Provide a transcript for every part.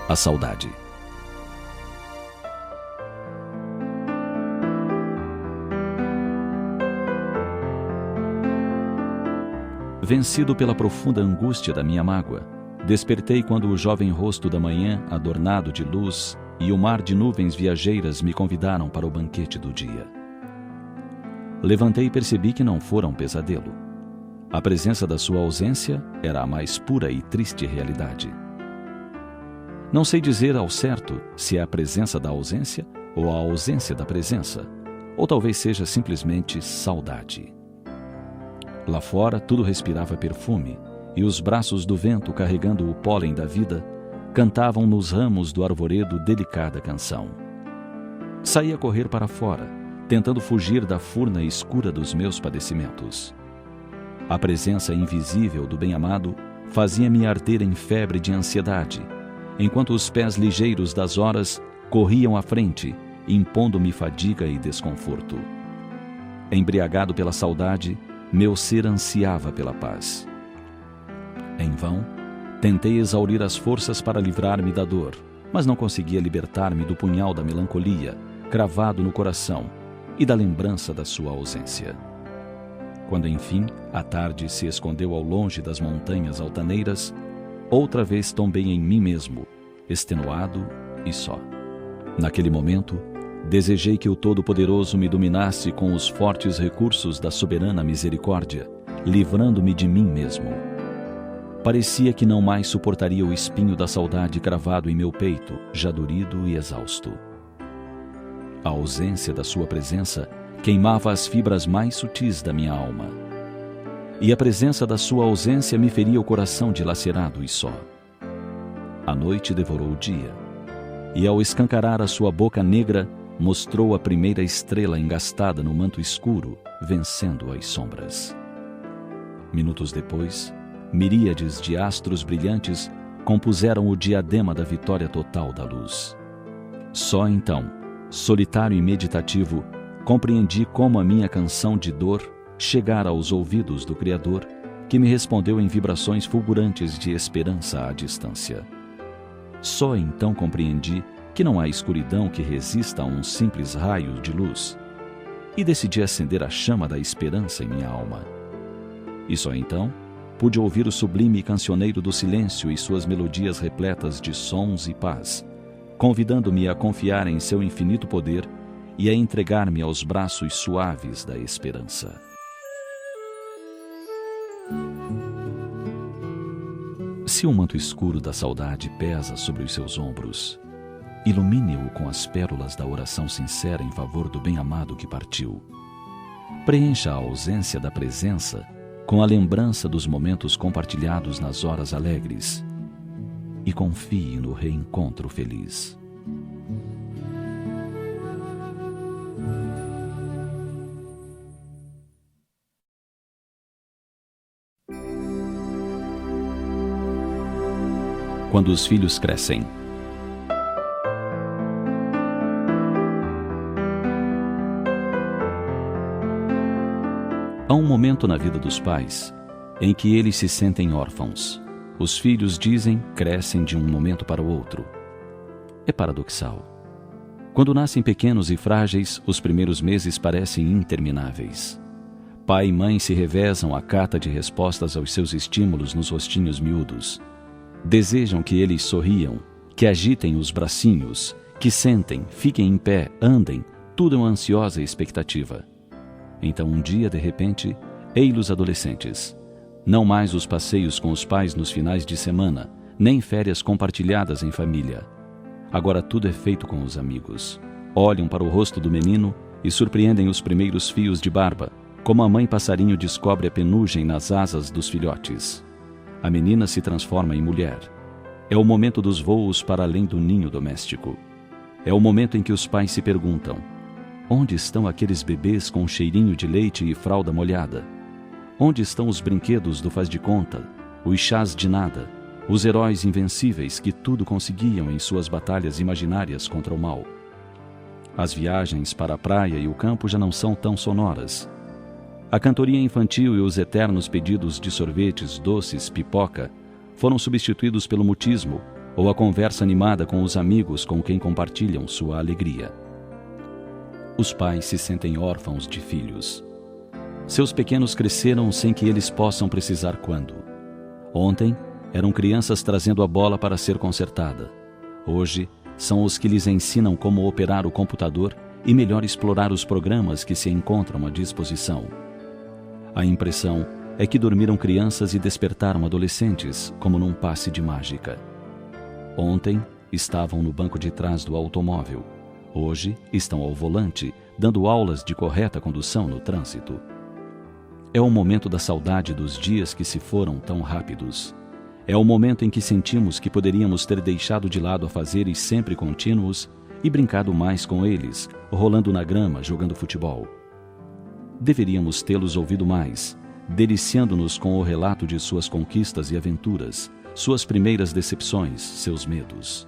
A saudade. Vencido pela profunda angústia da minha mágoa, despertei quando o jovem rosto da manhã, adornado de luz, e o mar de nuvens viajeiras me convidaram para o banquete do dia. Levantei e percebi que não fora um pesadelo. A presença da sua ausência era a mais pura e triste realidade. Não sei dizer ao certo se é a presença da ausência ou a ausência da presença, ou talvez seja simplesmente saudade. Lá fora tudo respirava perfume, e os braços do vento carregando o pólen da vida cantavam nos ramos do arvoredo delicada canção. Saí a correr para fora, tentando fugir da furna escura dos meus padecimentos. A presença invisível do bem-amado fazia-me arder em febre de ansiedade, enquanto os pés ligeiros das horas corriam à frente, impondo-me fadiga e desconforto. Embriagado pela saudade, meu ser ansiava pela paz. Em vão, tentei exaurir as forças para livrar-me da dor, mas não conseguia libertar-me do punhal da melancolia, cravado no coração, e da lembrança da sua ausência. Quando, enfim, a tarde se escondeu ao longe das montanhas altaneiras, outra vez tombei em mim mesmo, extenuado e só. Naquele momento, desejei que o Todo-Poderoso me dominasse com os fortes recursos da soberana misericórdia, livrando-me de mim mesmo. Parecia que não mais suportaria o espinho da saudade cravado em meu peito, já dorido e exausto. A ausência da sua presença queimava as fibras mais sutis da minha alma. E a presença da sua ausência me feria o coração dilacerado e só. A noite devorou o dia, e ao escancarar a sua boca negra, mostrou a primeira estrela engastada no manto escuro, vencendo as sombras. Minutos depois, miríades de astros brilhantes compuseram o diadema da vitória total da luz. Só então, solitário e meditativo, compreendi como a minha canção de dor chegara aos ouvidos do Criador, que me respondeu em vibrações fulgurantes de esperança à distância. Só então compreendi que não há escuridão que resista a um simples raio de luz, e decidi acender a chama da esperança em minha alma. E só então pude ouvir o sublime cancioneiro do silêncio e suas melodias repletas de sons e paz, convidando-me a confiar em seu infinito poder e a entregar-me aos braços suaves da esperança. Se o manto escuro da saudade pesa sobre os seus ombros, ilumine-o com as pérolas da oração sincera em favor do bem-amado que partiu. Preencha a ausência da presença com a lembrança dos momentos compartilhados nas horas alegres e confie no reencontro feliz. Quando os filhos crescem. Há um momento na vida dos pais em que eles se sentem órfãos. Os filhos, dizem, crescem de um momento para o outro. É paradoxal. Quando nascem pequenos e frágeis, os primeiros meses parecem intermináveis. Pai e mãe se revezam à cata de respostas aos seus estímulos nos rostinhos miúdos. Desejam que eles sorriam, que agitem os bracinhos, que sentem, fiquem em pé, andem, tudo é uma ansiosa expectativa. Então um dia, de repente, ei-los adolescentes. Não mais os passeios com os pais nos finais de semana, nem férias compartilhadas em família. Agora tudo é feito com os amigos. Olham para o rosto do menino e surpreendem os primeiros fios de barba, como a mãe passarinho descobre a penugem nas asas dos filhotes. A menina se transforma em mulher. É o momento dos voos para além do ninho doméstico. É o momento em que os pais se perguntam: onde estão aqueles bebês com cheirinho de leite e fralda molhada? Onde estão os brinquedos do faz-de-conta, os chás de nada, os heróis invencíveis que tudo conseguiam em suas batalhas imaginárias contra o mal? As viagens para a praia e o campo já não são tão sonoras. A cantoria infantil e os eternos pedidos de sorvetes, doces, pipoca foram substituídos pelo mutismo, ou a conversa animada com os amigos com quem compartilham sua alegria. Os pais se sentem órfãos de filhos. Seus pequenos cresceram sem que eles possam precisar quando. Ontem, eram crianças trazendo a bola para ser consertada. Hoje, são os que lhes ensinam como operar o computador e melhor explorar os programas que se encontram à disposição. A impressão é que dormiram crianças e despertaram adolescentes, como num passe de mágica. Ontem, estavam no banco de trás do automóvel. Hoje, estão ao volante, dando aulas de correta condução no trânsito. É o momento da saudade dos dias que se foram tão rápidos. É o momento em que sentimos que poderíamos ter deixado de lado afazeres sempre contínuos e brincado mais com eles, rolando na grama, jogando futebol. Deveríamos tê-los ouvido mais, deliciando-nos com o relato de suas conquistas e aventuras, suas primeiras decepções, seus medos.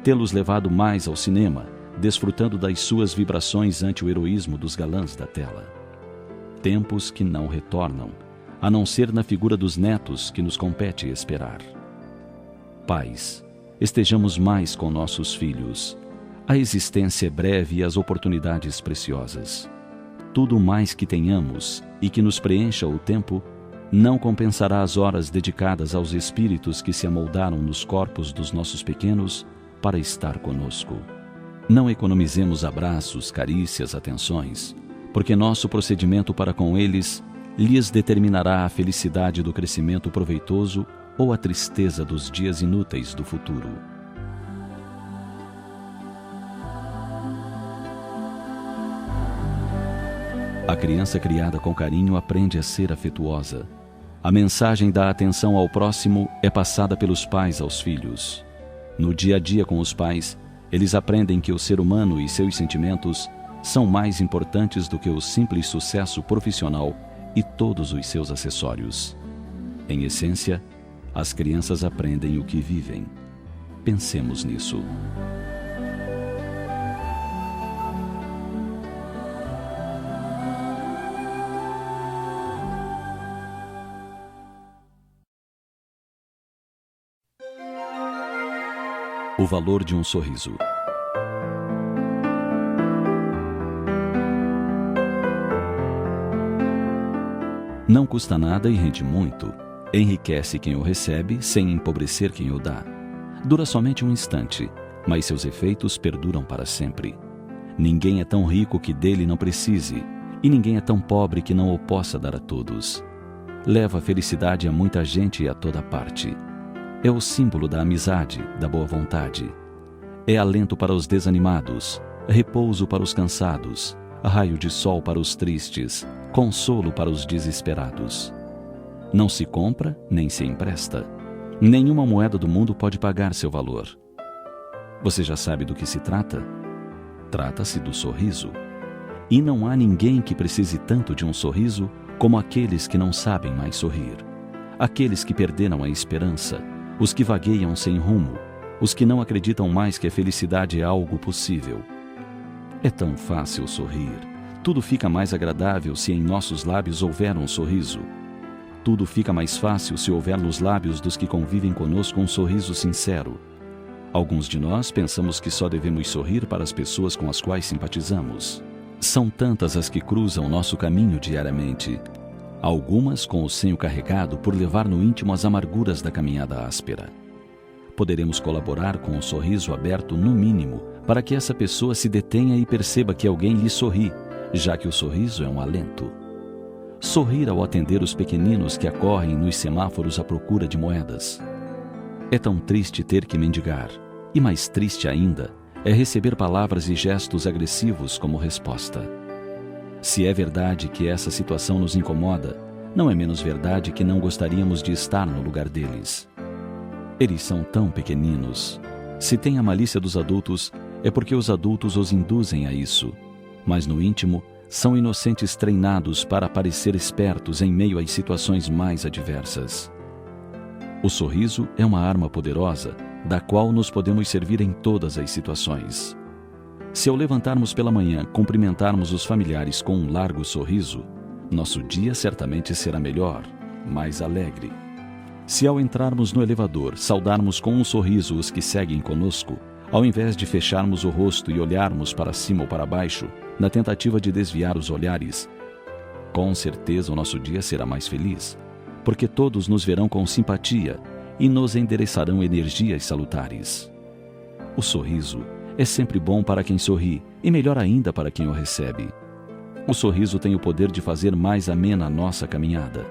Tê-los levado mais ao cinema, desfrutando das suas vibrações ante o heroísmo dos galãs da tela. Tempos que não retornam, a não ser na figura dos netos que nos compete esperar. Pais, estejamos mais com nossos filhos. A existência é breve e as oportunidades preciosas. Tudo mais que tenhamos e que nos preencha o tempo não compensará as horas dedicadas aos espíritos que se amoldaram nos corpos dos nossos pequenos para estar conosco. Não economizemos abraços, carícias, atenções, porque nosso procedimento para com eles lhes determinará a felicidade do crescimento proveitoso ou a tristeza dos dias inúteis do futuro. A criança criada com carinho aprende a ser afetuosa. A mensagem da atenção ao próximo é passada pelos pais aos filhos. No dia a dia com os pais, eles aprendem que o ser humano e seus sentimentos são mais importantes do que o simples sucesso profissional e todos os seus acessórios. Em essência, as crianças aprendem o que vivem. Pensemos nisso. O valor de um sorriso. Não custa nada e rende muito. Enriquece quem o recebe sem empobrecer quem o dá. Dura somente um instante, mas seus efeitos perduram para sempre. Ninguém é tão rico que dele não precise, e ninguém é tão pobre que não o possa dar a todos. Leva felicidade a muita gente e a toda parte. É o símbolo da amizade, da boa vontade. É alento para os desanimados, repouso para os cansados, raio de sol para os tristes, consolo para os desesperados. Não se compra, nem se empresta. Nenhuma moeda do mundo pode pagar seu valor. Você já sabe do que se trata? Trata-se do sorriso. E não há ninguém que precise tanto de um sorriso como aqueles que não sabem mais sorrir. Aqueles que perderam a esperança, os que vagueiam sem rumo, os que não acreditam mais que a felicidade é algo possível. É tão fácil sorrir. Tudo fica mais agradável se em nossos lábios houver um sorriso. Tudo fica mais fácil se houver nos lábios dos que convivem conosco um sorriso sincero. Alguns de nós pensamos que só devemos sorrir para as pessoas com as quais simpatizamos. São tantas as que cruzam nosso caminho diariamente. Algumas com o senho carregado por levar no íntimo as amarguras da caminhada áspera. Poderemos colaborar com um sorriso aberto no mínimo, para que essa pessoa se detenha e perceba que alguém lhe sorri, já que o sorriso é um alento. Sorrir ao atender os pequeninos que acorrem nos semáforos à procura de moedas. É tão triste ter que mendigar, e mais triste ainda é receber palavras e gestos agressivos como resposta. Se é verdade que essa situação nos incomoda, não é menos verdade que não gostaríamos de estar no lugar deles. Eles são tão pequeninos. Se tem a malícia dos adultos, é porque os adultos os induzem a isso. Mas no íntimo, são inocentes treinados para parecer espertos em meio às situações mais adversas. O sorriso é uma arma poderosa, da qual nos podemos servir em todas as situações. Se ao levantarmos pela manhã cumprimentarmos os familiares com um largo sorriso, nosso dia certamente será melhor, mais alegre. Se ao entrarmos no elevador saudarmos com um sorriso os que seguem conosco, ao invés de fecharmos o rosto e olharmos para cima ou para baixo, na tentativa de desviar os olhares, com certeza o nosso dia será mais feliz, porque todos nos verão com simpatia e nos endereçarão energias salutares. O sorriso é sempre bom para quem sorri e melhor ainda para quem o recebe. O sorriso tem o poder de fazer mais amena a nossa caminhada.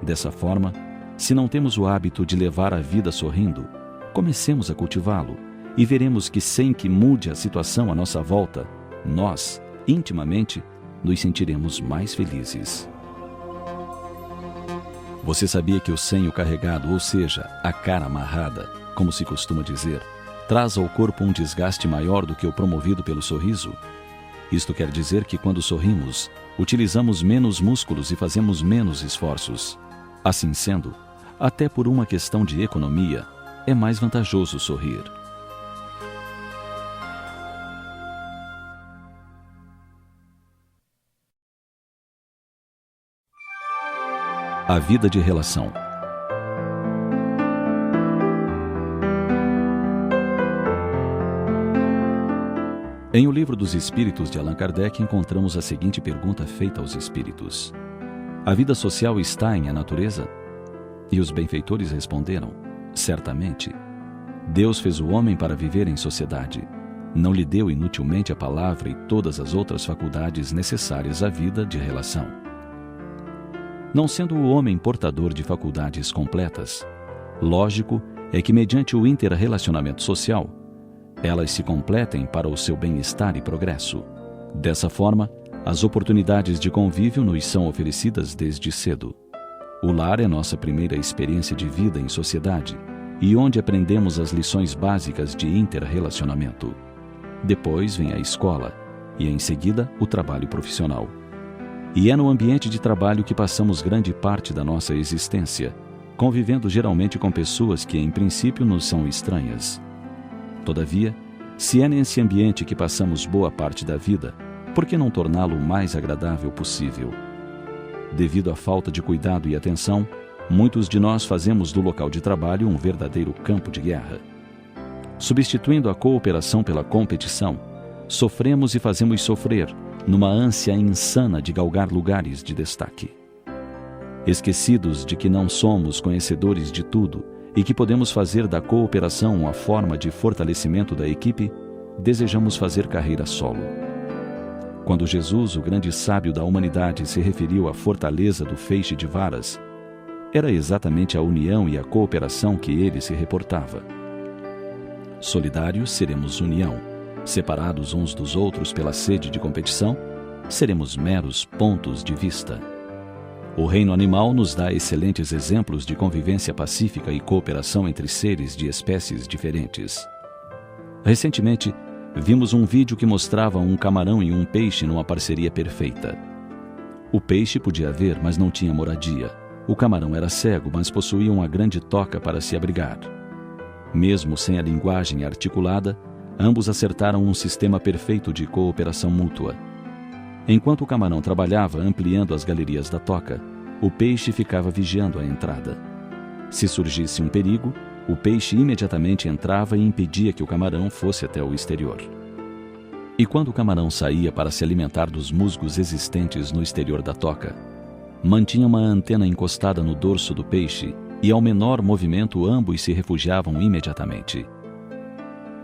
Dessa forma, se não temos o hábito de levar a vida sorrindo, comecemos a cultivá-lo e veremos que, sem que mude a situação à nossa volta, nós, intimamente, nos sentiremos mais felizes. Você sabia que o senho carregado, ou seja, a cara amarrada, como se costuma dizer, traz ao corpo um desgaste maior do que o promovido pelo sorriso? Isto quer dizer que quando sorrimos, utilizamos menos músculos e fazemos menos esforços. Assim sendo, até por uma questão de economia, é mais vantajoso sorrir. A vida de relação. Em O Livro dos Espíritos de Allan Kardec encontramos a seguinte pergunta feita aos espíritos: a vida social está em a natureza? E os benfeitores responderam: certamente. Deus fez o homem para viver em sociedade. Não lhe deu inutilmente a palavra e todas as outras faculdades necessárias à vida de relação. Não sendo o homem portador de faculdades completas, lógico é que, mediante o interrelacionamento social, elas se completem para o seu bem-estar e progresso. Dessa forma, as oportunidades de convívio nos são oferecidas desde cedo. O lar é nossa primeira experiência de vida em sociedade e onde aprendemos as lições básicas de interrelacionamento. Depois vem a escola e, em seguida, o trabalho profissional. E é no ambiente de trabalho que passamos grande parte da nossa existência, convivendo geralmente com pessoas que, em princípio, nos são estranhas. Todavia, se é nesse ambiente que passamos boa parte da vida, por que não torná-lo o mais agradável possível? Devido à falta de cuidado e atenção, muitos de nós fazemos do local de trabalho um verdadeiro campo de guerra. Substituindo a cooperação pela competição, sofremos e fazemos sofrer, numa ânsia insana de galgar lugares de destaque. Esquecidos de que não somos conhecedores de tudo e que podemos fazer da cooperação uma forma de fortalecimento da equipe, desejamos fazer carreira solo. Quando Jesus, o grande sábio da humanidade, se referiu à fortaleza do feixe de varas, era exatamente a união e a cooperação que ele se reportava. Solidários, seremos união. Separados uns dos outros pela sede de competição, seremos meros pontos de vista. O reino animal nos dá excelentes exemplos de convivência pacífica e cooperação entre seres de espécies diferentes. Recentemente, vimos um vídeo que mostrava um camarão e um peixe numa parceria perfeita. O peixe podia ver, mas não tinha moradia. O camarão era cego, mas possuía uma grande toca para se abrigar. Mesmo sem a linguagem articulada, ambos acertaram um sistema perfeito de cooperação mútua. Enquanto o camarão trabalhava ampliando as galerias da toca, o peixe ficava vigiando a entrada. Se surgisse um perigo, o peixe imediatamente entrava e impedia que o camarão fosse até o exterior. E quando o camarão saía para se alimentar dos musgos existentes no exterior da toca, mantinha uma antena encostada no dorso do peixe e, ao menor movimento, ambos se refugiavam imediatamente.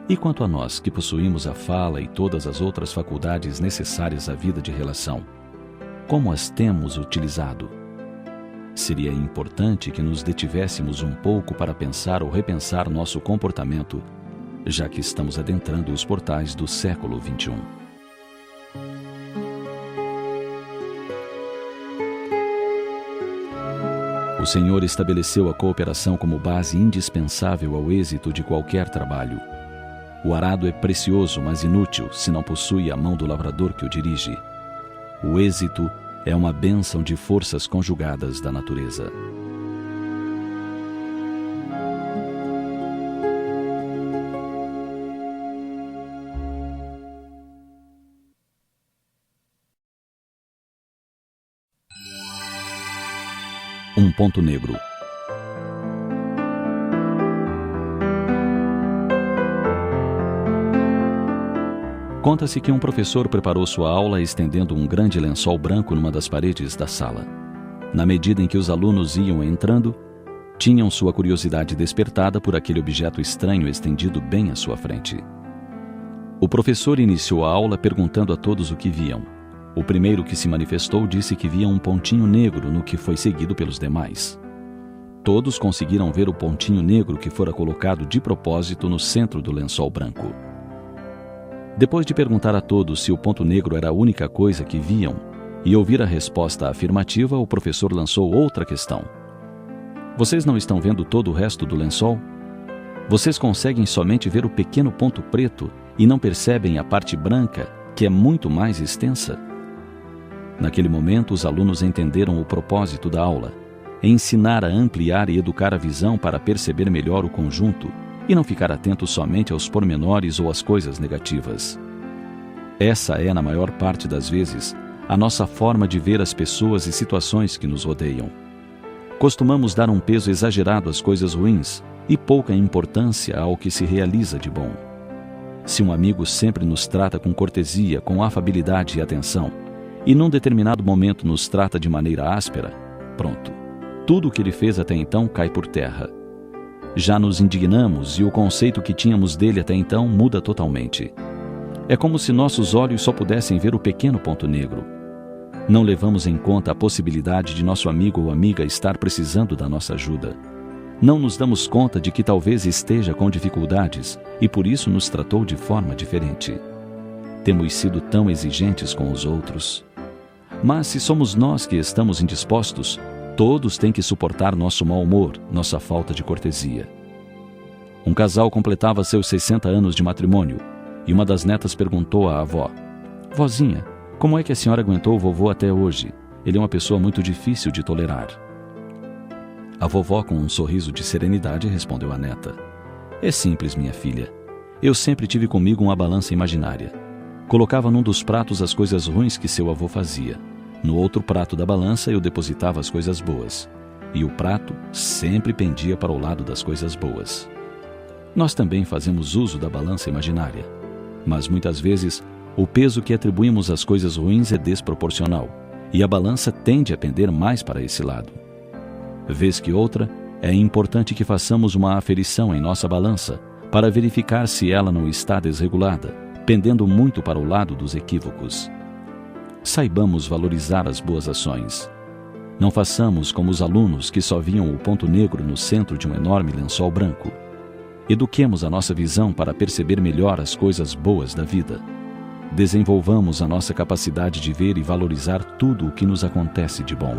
E quanto a nós, que possuímos a fala e todas as outras faculdades necessárias à vida de relação, como as temos utilizado? Seria importante que nos detivéssemos um pouco para pensar ou repensar nosso comportamento, já que estamos adentrando os portais do século XXI. O Senhor estabeleceu a cooperação como base indispensável ao êxito de qualquer trabalho. O arado é precioso, mas inútil se não possui a mão do lavrador que o dirige. O êxito é uma bênção de forças conjugadas da natureza. Um ponto negro. Conta-se que um professor preparou sua aula estendendo um grande lençol branco numa das paredes da sala. Na medida em que os alunos iam entrando, tinham sua curiosidade despertada por aquele objeto estranho estendido bem à sua frente. O professor iniciou a aula perguntando a todos o que viam. O primeiro que se manifestou disse que via um pontinho negro, no que foi seguido pelos demais. Todos conseguiram ver o pontinho negro que fora colocado de propósito no centro do lençol branco. Depois de perguntar a todos se o ponto negro era a única coisa que viam e ouvir a resposta afirmativa, o professor lançou outra questão. Vocês não estão vendo todo o resto do lençol? Vocês conseguem somente ver o pequeno ponto preto e não percebem a parte branca, que é muito mais extensa? Naquele momento, os alunos entenderam o propósito da aula: ensinar a ampliar e educar a visão para perceber melhor o conjunto e não ficar atento somente aos pormenores ou às coisas negativas. Essa é, na maior parte das vezes, a nossa forma de ver as pessoas e situações que nos rodeiam. Costumamos dar um peso exagerado às coisas ruins e pouca importância ao que se realiza de bom. Se um amigo sempre nos trata com cortesia, com afabilidade e atenção, e num determinado momento nos trata de maneira áspera, pronto, tudo o que ele fez até então cai por terra. Já nos indignamos e o conceito que tínhamos dele até então muda totalmente. É como se nossos olhos só pudessem ver o pequeno ponto negro. Não levamos em conta a possibilidade de nosso amigo ou amiga estar precisando da nossa ajuda. Não nos damos conta de que talvez esteja com dificuldades e por isso nos tratou de forma diferente. Temos sido tão exigentes com os outros. Mas se somos nós que estamos indispostos, todos têm que suportar nosso mau humor, nossa falta de cortesia. Um casal completava seus 60 anos de matrimônio e uma das netas perguntou à avó: "Vozinha, como é que a senhora aguentou o vovô até hoje? Ele é uma pessoa muito difícil de tolerar." A vovó, com um sorriso de serenidade, respondeu à neta: "É simples, minha filha. Eu sempre tive comigo uma balança imaginária. Colocava num dos pratos as coisas ruins que seu avô fazia. No outro prato da balança eu depositava as coisas boas. E o prato sempre pendia para o lado das coisas boas." Nós também fazemos uso da balança imaginária. Mas muitas vezes, o peso que atribuímos às coisas ruins é desproporcional, e a balança tende a pender mais para esse lado. Vez que outra, é importante que façamos uma aferição em nossa balança para verificar se ela não está desregulada, pendendo muito para o lado dos equívocos. Saibamos valorizar as boas ações. Não façamos como os alunos que só viam o ponto negro no centro de um enorme lençol branco. Eduquemos a nossa visão para perceber melhor as coisas boas da vida. Desenvolvamos a nossa capacidade de ver e valorizar tudo o que nos acontece de bom.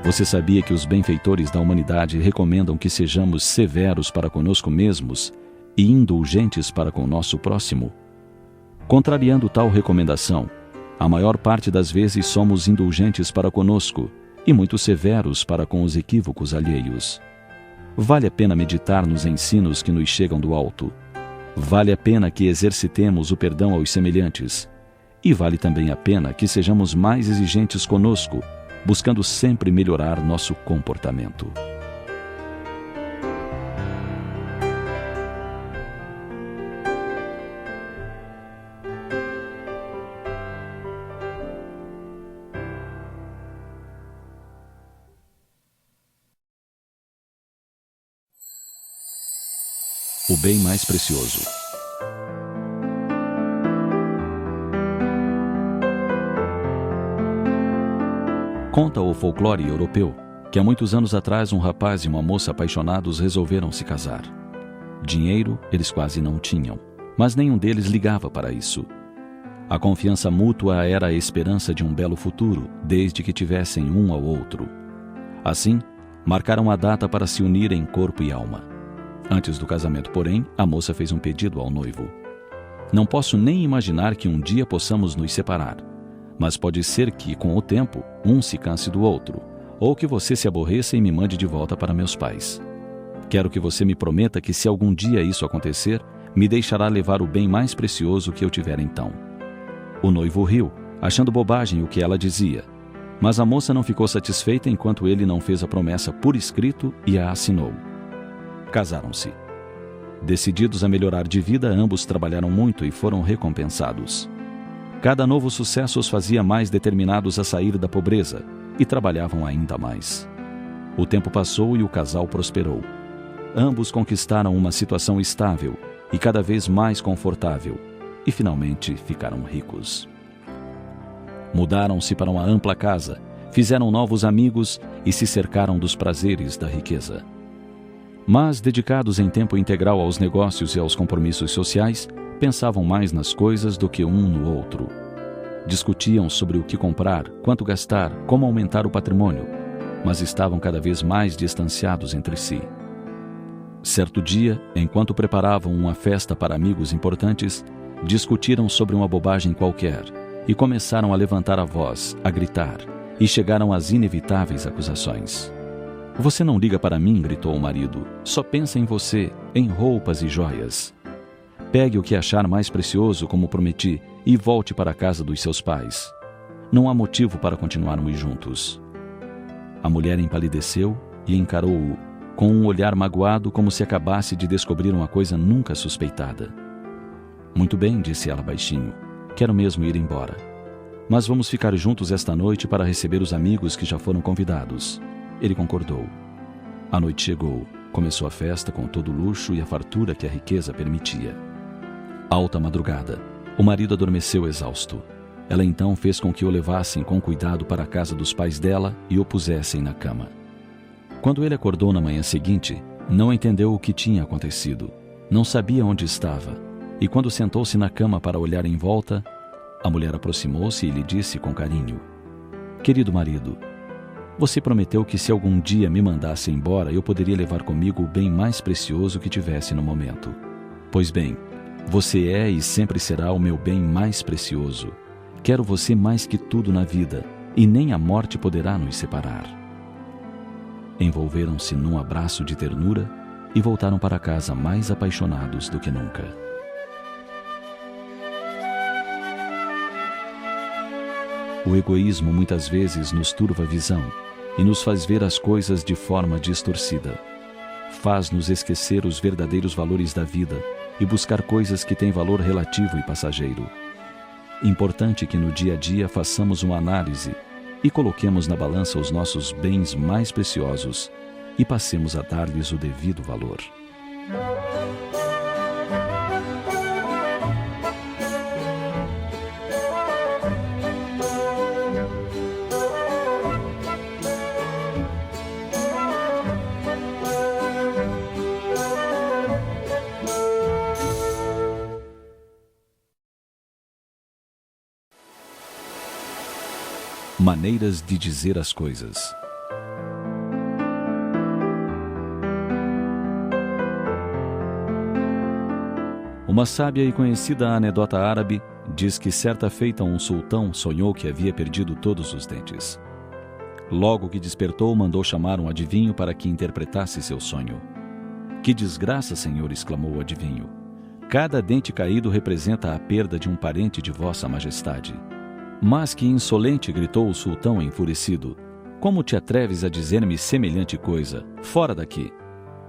Você sabia que os benfeitores da humanidade recomendam que sejamos severos para conosco mesmos e indulgentes para com o nosso próximo? Contrariando tal recomendação, a maior parte das vezes somos indulgentes para conosco e muito severos para com os equívocos alheios. Vale a pena meditar nos ensinos que nos chegam do alto. Vale a pena que exercitemos o perdão aos semelhantes. E vale também a pena que sejamos mais exigentes conosco, buscando sempre melhorar nosso comportamento. O bem mais precioso. Conta o folclore europeu que há muitos anos atrás um rapaz e uma moça apaixonados resolveram se casar. Dinheiro eles quase não tinham, mas nenhum deles ligava para isso. A confiança mútua era a esperança de um belo futuro, desde que tivessem um ao outro. Assim, marcaram a data para se unir em corpo e alma. Antes do casamento, porém, a moça fez um pedido ao noivo: "Não posso nem imaginar que um dia possamos nos separar, mas pode ser que, com o tempo, um se canse do outro, ou que você se aborreça e me mande de volta para meus pais. Quero que você me prometa que, se algum dia isso acontecer, me deixará levar o bem mais precioso que eu tiver então." O noivo riu, achando bobagem o que ela dizia, mas a moça não ficou satisfeita enquanto ele não fez a promessa por escrito e a assinou. Casaram-se. Decididos a melhorar de vida, ambos trabalharam muito e foram recompensados. Cada novo sucesso os fazia mais determinados a sair da pobreza e trabalhavam ainda mais. O tempo passou e o casal prosperou. Ambos conquistaram uma situação estável e cada vez mais confortável e finalmente ficaram ricos. Mudaram-se para uma ampla casa, fizeram novos amigos e se cercaram dos prazeres da riqueza. Mas, dedicados em tempo integral aos negócios e aos compromissos sociais, pensavam mais nas coisas do que um no outro. Discutiam sobre o que comprar, quanto gastar, como aumentar o patrimônio, mas estavam cada vez mais distanciados entre si. Certo dia, enquanto preparavam uma festa para amigos importantes, discutiram sobre uma bobagem qualquer e começaram a levantar a voz, a gritar, e chegaram às inevitáveis acusações. "Você não liga para mim", gritou o marido. "Só pensa em você, em roupas e joias. Pegue o que achar mais precioso, como prometi, e volte para a casa dos seus pais. Não há motivo para continuarmos juntos." A mulher empalideceu e encarou-o com um olhar magoado, como se acabasse de descobrir uma coisa nunca suspeitada. "Muito bem", disse ela baixinho. "Quero mesmo ir embora. Mas vamos ficar juntos esta noite para receber os amigos que já foram convidados." Ele concordou. A noite chegou. Começou a festa com todo o luxo e a fartura que a riqueza permitia. Alta madrugada. O marido adormeceu exausto. Ela então fez com que o levassem com cuidado para a casa dos pais dela e o pusessem na cama. Quando ele acordou na manhã seguinte, não entendeu o que tinha acontecido. Não sabia onde estava. E quando sentou-se na cama para olhar em volta, a mulher aproximou-se e lhe disse com carinho: "Querido marido, você prometeu que se algum dia me mandasse embora, eu poderia levar comigo o bem mais precioso que tivesse no momento. Pois bem, você é e sempre será o meu bem mais precioso. Quero você mais que tudo na vida, e nem a morte poderá nos separar." Envolveram-se num abraço de ternura e voltaram para casa mais apaixonados do que nunca. O egoísmo muitas vezes nos turva a visão e nos faz ver as coisas de forma distorcida. Faz-nos esquecer os verdadeiros valores da vida e buscar coisas que têm valor relativo e passageiro. Importante que no dia a dia façamos uma análise e coloquemos na balança os nossos bens mais preciosos e passemos a dar-lhes o devido valor. Maneiras de dizer as coisas. Uma sábia e conhecida anedota árabe diz que certa feita um sultão sonhou que havia perdido todos os dentes. Logo que despertou, mandou chamar um adivinho para que interpretasse seu sonho. "Que desgraça, senhor!" exclamou o adivinho. "Cada dente caído representa a perda de um parente de vossa majestade." "Mas que insolente!" gritou o sultão enfurecido. "Como te atreves a dizer-me semelhante coisa? Fora daqui!"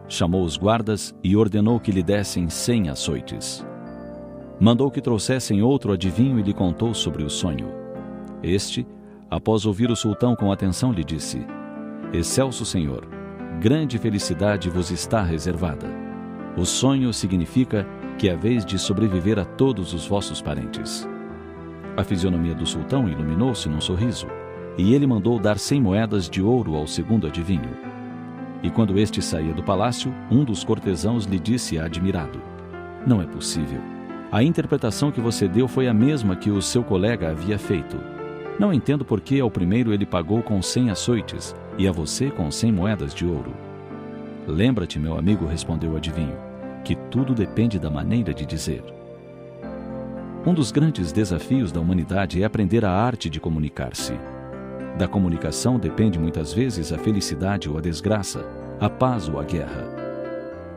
Chamou os guardas e ordenou que lhe dessem 100 açoites. Mandou que trouxessem outro adivinho e lhe contou sobre o sonho. Este, após ouvir o sultão com atenção, lhe disse: "Excelso senhor, grande felicidade vos está reservada. O sonho significa que é vez de sobreviver a todos os vossos parentes." A fisionomia do sultão iluminou-se num sorriso, e ele mandou dar 100 moedas de ouro ao segundo adivinho. E quando este saía do palácio, um dos cortesãos lhe disse admirado: "Não é possível. A interpretação que você deu foi a mesma que o seu colega havia feito. Não entendo por que ao primeiro ele pagou com 100 açoites e a você com 100 moedas de ouro." "Lembra-te, meu amigo", respondeu o adivinho, "que tudo depende da maneira de dizer." Um dos grandes desafios da humanidade é aprender a arte de comunicar-se. Da comunicação depende muitas vezes a felicidade ou a desgraça, a paz ou a guerra.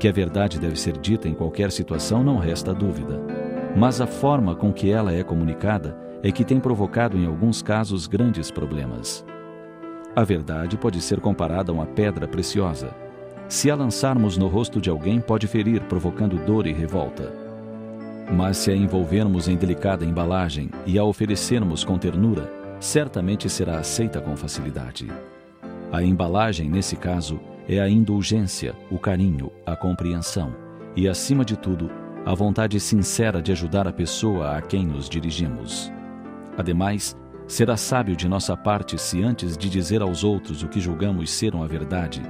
Que a verdade deve ser dita em qualquer situação não resta dúvida, mas a forma com que ela é comunicada é que tem provocado em alguns casos grandes problemas. A verdade pode ser comparada a uma pedra preciosa. Se a lançarmos no rosto de alguém, pode ferir, provocando dor e revolta. Mas se a envolvermos em delicada embalagem e a oferecermos com ternura, certamente será aceita com facilidade. A embalagem, nesse caso, é a indulgência, o carinho, a compreensão e, acima de tudo, a vontade sincera de ajudar a pessoa a quem nos dirigimos. Ademais, será sábio de nossa parte se, antes de dizer aos outros o que julgamos ser uma verdade,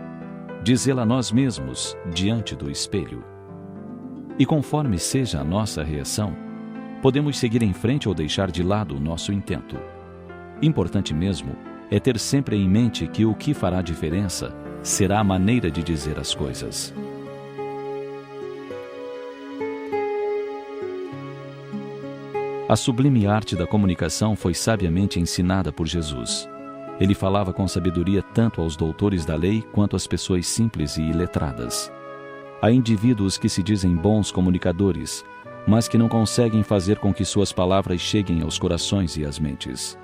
dizê-la a nós mesmos diante do espelho. E conforme seja a nossa reação, podemos seguir em frente ou deixar de lado o nosso intento. Importante mesmo é ter sempre em mente que o que fará diferença será a maneira de dizer as coisas. A sublime arte da comunicação foi sabiamente ensinada por Jesus. Ele falava com sabedoria tanto aos doutores da lei quanto às pessoas simples e iletradas. Há indivíduos que se dizem bons comunicadores, mas que não conseguem fazer com que suas palavras cheguem aos corações e às mentes.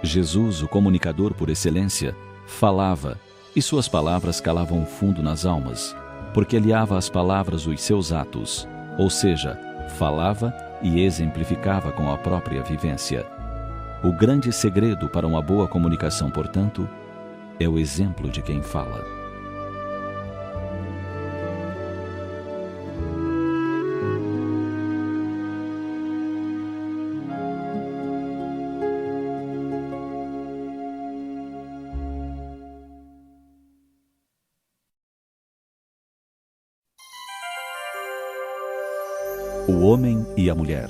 Jesus, o comunicador por excelência, falava, e suas palavras calavam fundo nas almas, porque aliava às palavras os seus atos, ou seja, falava e exemplificava com a própria vivência. O grande segredo para uma boa comunicação, portanto, é o exemplo de quem fala. O homem e a mulher.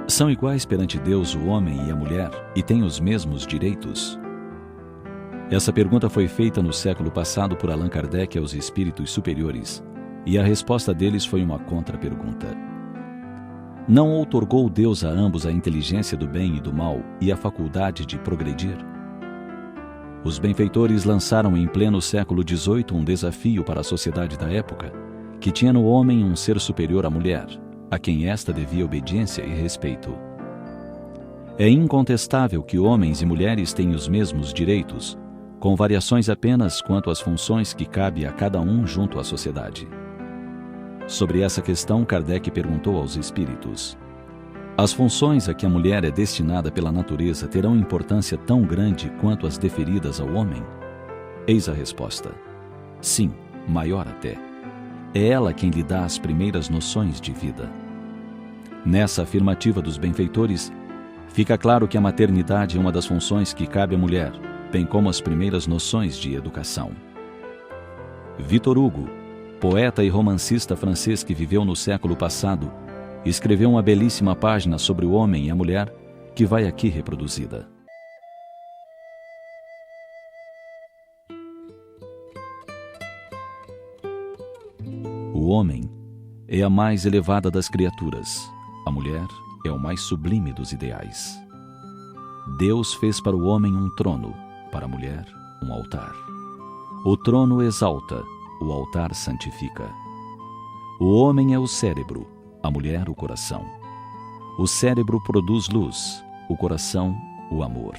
São iguais perante Deus o homem e a mulher e têm os mesmos direitos? Essa pergunta foi feita no século passado por Allan Kardec aos espíritos superiores, e a resposta deles foi uma contra-pergunta. Não outorgou Deus a ambos a inteligência do bem e do mal e a faculdade de progredir? Os benfeitores lançaram em pleno século XVIII um desafio para a sociedade da época, que tinha no homem um ser superior à mulher, a quem esta devia obediência e respeito. É incontestável que homens e mulheres têm os mesmos direitos, com variações apenas quanto às funções que cabe a cada um junto à sociedade. Sobre essa questão, Kardec perguntou aos espíritos: as funções a que a mulher é destinada pela natureza terão importância tão grande quanto as deferidas ao homem? Eis a resposta: sim, maior até. É ela quem lhe dá as primeiras noções de vida. Nessa afirmativa dos benfeitores, fica claro que a maternidade é uma das funções que cabe à mulher, bem como as primeiras noções de educação. Victor Hugo, poeta e romancista francês que viveu no século passado, escreveu uma belíssima página sobre o homem e a mulher, que vai aqui reproduzida. O homem é a mais elevada das criaturas, a mulher é o mais sublime dos ideais. Deus fez para o homem um trono, para a mulher um altar. O trono exalta, o altar santifica. O homem é o cérebro, a mulher o coração. O cérebro produz luz, o coração o amor.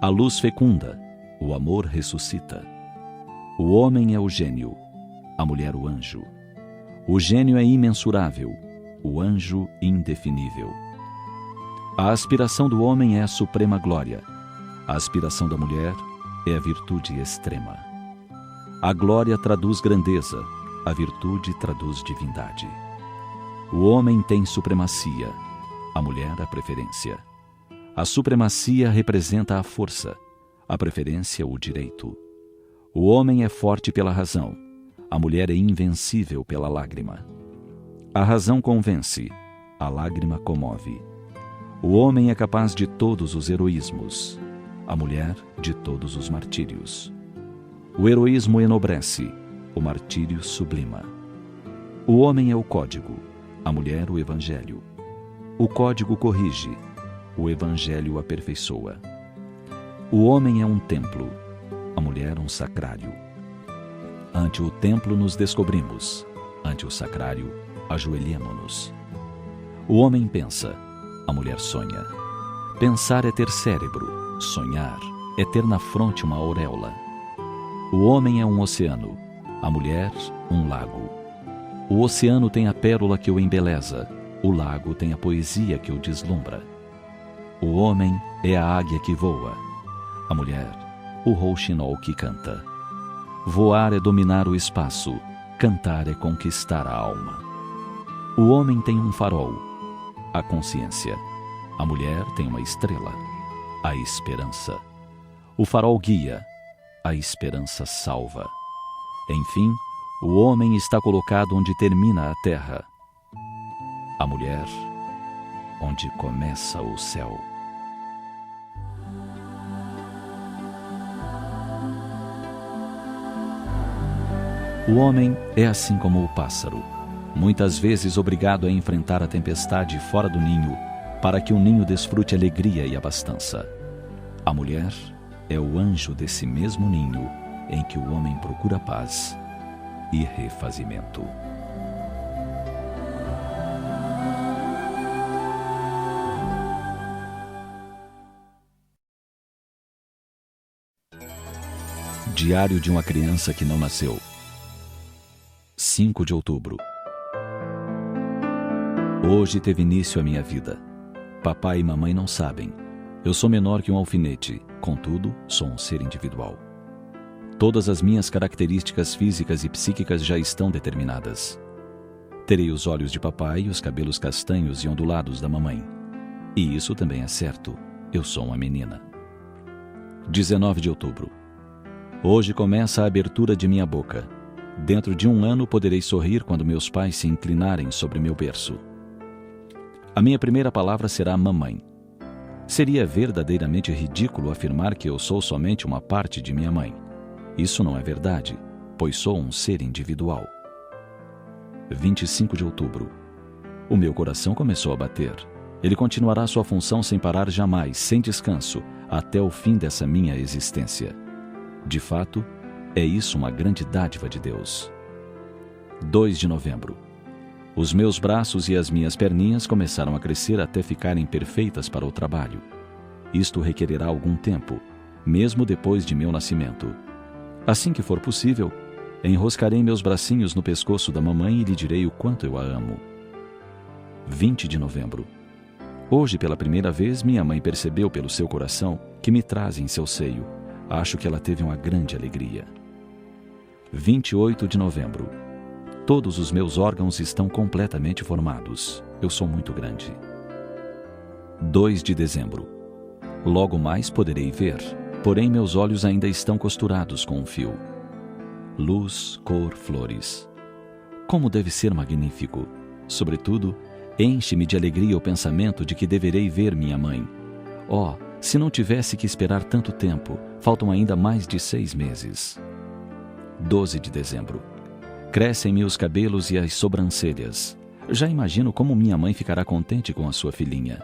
A luz fecunda, o amor ressuscita. O homem é o gênio, a mulher o anjo. O gênio é imensurável, o anjo indefinível. A aspiração do homem é a suprema glória. A aspiração da mulher é a virtude extrema. A glória traduz grandeza, a virtude traduz divindade. O homem tem supremacia, a mulher a preferência. A supremacia representa a força, a preferência o direito. O homem é forte pela razão, a mulher é invencível pela lágrima. A razão convence, a lágrima comove. O homem é capaz de todos os heroísmos, a mulher de todos os martírios. O heroísmo enobrece, o martírio sublima. O homem é o código, a mulher o evangelho. O código corrige, o evangelho aperfeiçoa. O homem é um templo, a mulher um sacrário. Ante o templo nos descobrimos, ante o sacrário ajoelhemo-nos. O homem pensa, A mulher sonha. Pensar é ter cérebro. Sonhar é ter na fronte uma auréola. O homem é um oceano. A mulher, um lago. O oceano tem a pérola que o embeleza. O lago tem a poesia que o deslumbra. O homem é a águia que voa. A mulher, o rouxinol que canta. Voar é dominar o espaço. Cantar é conquistar a alma. O homem tem um farol, a consciência. A mulher tem uma estrela, a esperança. O farol guia, a esperança salva. Enfim, o homem está colocado onde termina a terra. A mulher, onde começa o céu. O homem é assim como o pássaro, muitas vezes obrigado a enfrentar a tempestade fora do ninho, para que o ninho desfrute alegria e abastança. A mulher é o anjo desse mesmo ninho, em que o homem procura paz e refazimento. Diário de uma criança que não nasceu. 5 de outubro. Hoje teve início a minha vida. Papai e mamãe não sabem. Eu sou menor que um alfinete, contudo, sou um ser individual. Todas as minhas características físicas e psíquicas já estão determinadas. Terei os olhos de papai e os cabelos castanhos e ondulados da mamãe. E isso também é certo. Eu sou uma menina. 19 de outubro. Hoje começa a abertura de minha boca. Dentro de 1 ano poderei sorrir quando meus pais se inclinarem sobre meu berço. A minha primeira palavra será mamãe. Seria verdadeiramente ridículo afirmar que eu sou somente uma parte de minha mãe. Isso não é verdade, pois sou um ser individual. 25 de outubro. O meu coração começou a bater. Ele continuará sua função sem parar jamais, sem descanso, até o fim dessa minha existência. De fato, é isso uma grande dádiva de Deus. 2 de novembro. Os meus braços e as minhas perninhas começaram a crescer até ficarem perfeitas para o trabalho. Isto requererá algum tempo, mesmo depois de meu nascimento. Assim que for possível, enroscarei meus bracinhos no pescoço da mamãe e lhe direi o quanto eu a amo. 20 de novembro. Hoje, pela primeira vez, minha mãe percebeu pelo seu coração que me traz em seu seio. Acho que ela teve uma grande alegria. 28 de novembro. Todos os meus órgãos estão completamente formados. Eu sou muito grande. 2 de dezembro. Logo mais poderei ver, porém meus olhos ainda estão costurados com um fio. Luz, cor, flores. Como deve ser magnífico! Sobretudo, enche-me de alegria o pensamento de que deverei ver minha mãe. Oh, se não tivesse que esperar tanto tempo, faltam ainda mais de 6 meses. 12 de dezembro. Crescem-me os cabelos e as sobrancelhas. Já imagino como minha mãe ficará contente com a sua filhinha.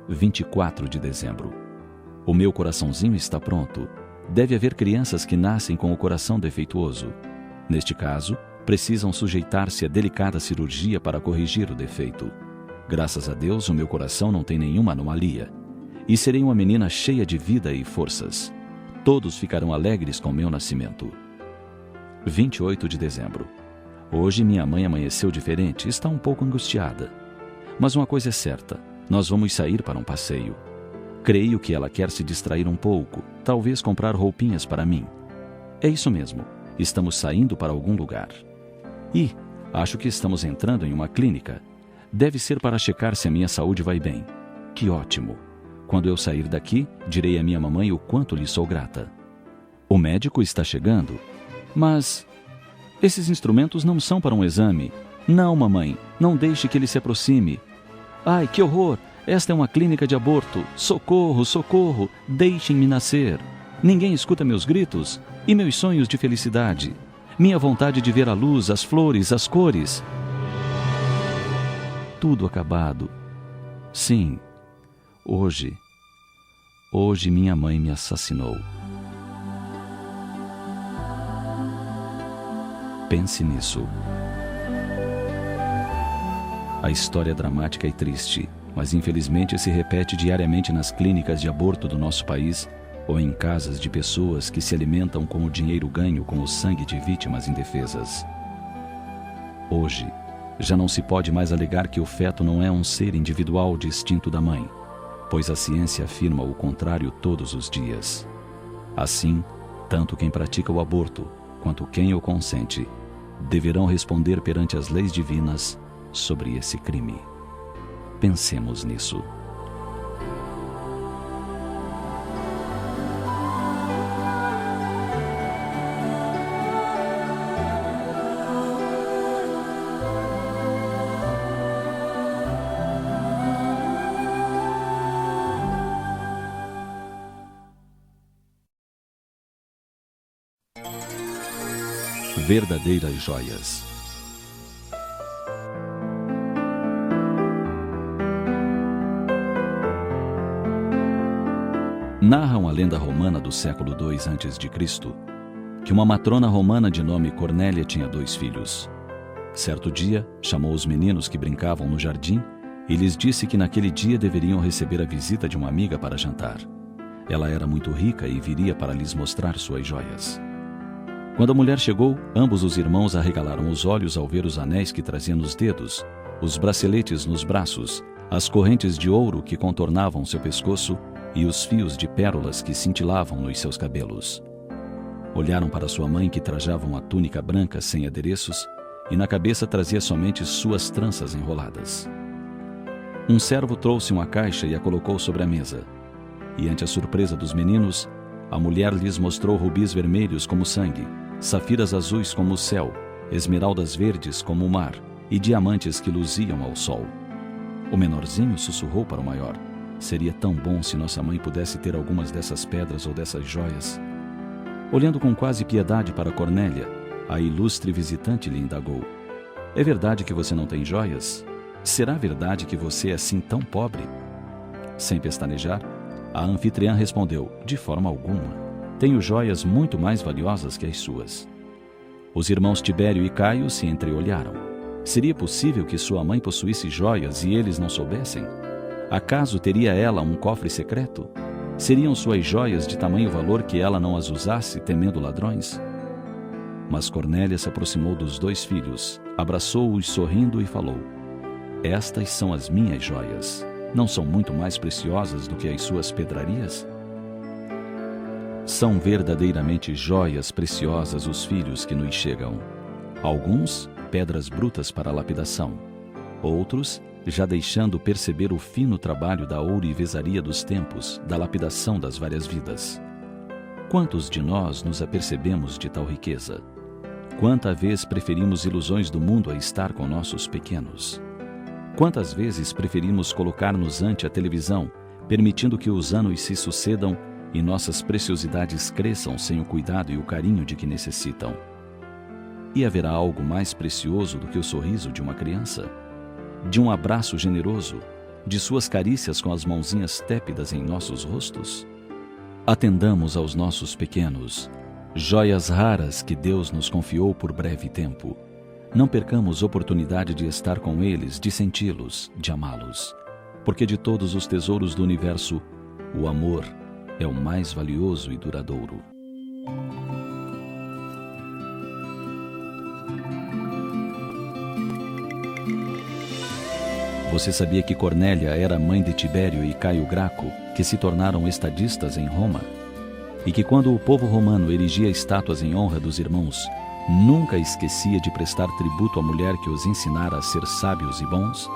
24 de dezembro. O meu coraçãozinho está pronto. Deve haver crianças que nascem com o coração defeituoso. Neste caso, precisam sujeitar-se a delicada cirurgia para corrigir o defeito. Graças a Deus, o meu coração não tem nenhuma anomalia. E serei uma menina cheia de vida e forças. Todos ficarão alegres com meu nascimento. 28 de dezembro. Hoje minha mãe amanheceu diferente, está um pouco angustiada. Mas uma coisa é certa, nós vamos sair para um passeio. Creio que ela quer se distrair um pouco, talvez comprar roupinhas para mim. É isso mesmo, estamos saindo para algum lugar. E acho que estamos entrando em uma clínica. Deve ser para checar se a minha saúde vai bem. Que ótimo! Quando eu sair daqui, direi à minha mamãe o quanto lhe sou grata. O médico está chegando. Mas esses instrumentos não são para um exame. Não, mamãe, não deixe que ele se aproxime. Ai, que horror! Esta é uma clínica de aborto. Socorro, socorro! Deixem-me nascer. Ninguém escuta meus gritos e meus sonhos de felicidade. Minha vontade de ver a luz, as flores, as cores. Tudo acabado. Sim, hoje minha mãe me assassinou. Pense nisso. A história é dramática e triste, mas infelizmente se repete diariamente nas clínicas de aborto do nosso país ou em casas de pessoas que se alimentam com o dinheiro ganho com o sangue de vítimas indefesas. Hoje, já não se pode mais alegar que o feto não é um ser individual distinto da mãe, pois a ciência afirma o contrário todos os dias. Assim, tanto quem pratica o aborto, quanto quem o consente, deverão responder perante as leis divinas sobre esse crime. Pensemos nisso. Verdadeiras joias. Narram a lenda romana do século II a.C. que uma matrona romana de nome Cornélia tinha 2 filhos. Certo dia, chamou os meninos que brincavam no jardim e lhes disse que naquele dia deveriam receber a visita de uma amiga para jantar. Ela era muito rica e viria para lhes mostrar suas joias. Quando a mulher chegou, ambos os irmãos arregalaram os olhos ao ver os anéis que trazia nos dedos, os braceletes nos braços, as correntes de ouro que contornavam seu pescoço e os fios de pérolas que cintilavam nos seus cabelos. Olharam para sua mãe, que trajava uma túnica branca sem adereços e na cabeça trazia somente suas tranças enroladas. Um servo trouxe uma caixa e a colocou sobre a mesa. E ante a surpresa dos meninos, a mulher lhes mostrou rubis vermelhos como sangue, safiras azuis como o céu, esmeraldas verdes como o mar e diamantes que luziam ao sol. O menorzinho sussurrou para o maior: seria tão bom se nossa mãe pudesse ter algumas dessas pedras ou dessas joias. Olhando com quase piedade para Cornélia, a ilustre visitante lhe indagou: é verdade que você não tem joias? Será verdade que você é assim tão pobre? Sem pestanejar, a anfitriã respondeu: de forma alguma. Tenho joias muito mais valiosas que as suas. Os irmãos Tibério e Caio se entreolharam. Seria possível que sua mãe possuísse joias e eles não soubessem? Acaso teria ela um cofre secreto? Seriam suas joias de tamanho valor que ela não as usasse, temendo ladrões? Mas Cornélia se aproximou dos 2 filhos, abraçou-os sorrindo e falou: estas são as minhas joias. Não são muito mais preciosas do que as suas pedrarias? São verdadeiramente joias preciosas os filhos que nos chegam. Alguns, pedras brutas para a lapidação. Outros, já deixando perceber o fino trabalho da ourivesaria dos tempos, da lapidação das várias vidas. Quantos de nós nos apercebemos de tal riqueza? Quanta vez preferimos ilusões do mundo a estar com nossos pequenos? Quantas vezes preferimos colocar-nos ante a televisão, permitindo que os anos se sucedam e nossas preciosidades cresçam sem o cuidado e o carinho de que necessitam? E haverá algo mais precioso do que o sorriso de uma criança? De um abraço generoso? De suas carícias com as mãozinhas tépidas em nossos rostos? Atendamos aos nossos pequenos, joias raras que Deus nos confiou por breve tempo. Não percamos oportunidade de estar com eles, de senti-los, de amá-los. Porque de todos os tesouros do universo, o amor é o mais valioso e duradouro. Você sabia que Cornélia era mãe de Tibério e Caio Graco, que se tornaram estadistas em Roma? E que quando o povo romano erigia estátuas em honra dos irmãos, nunca esquecia de prestar tributo à mulher que os ensinara a ser sábios e bons?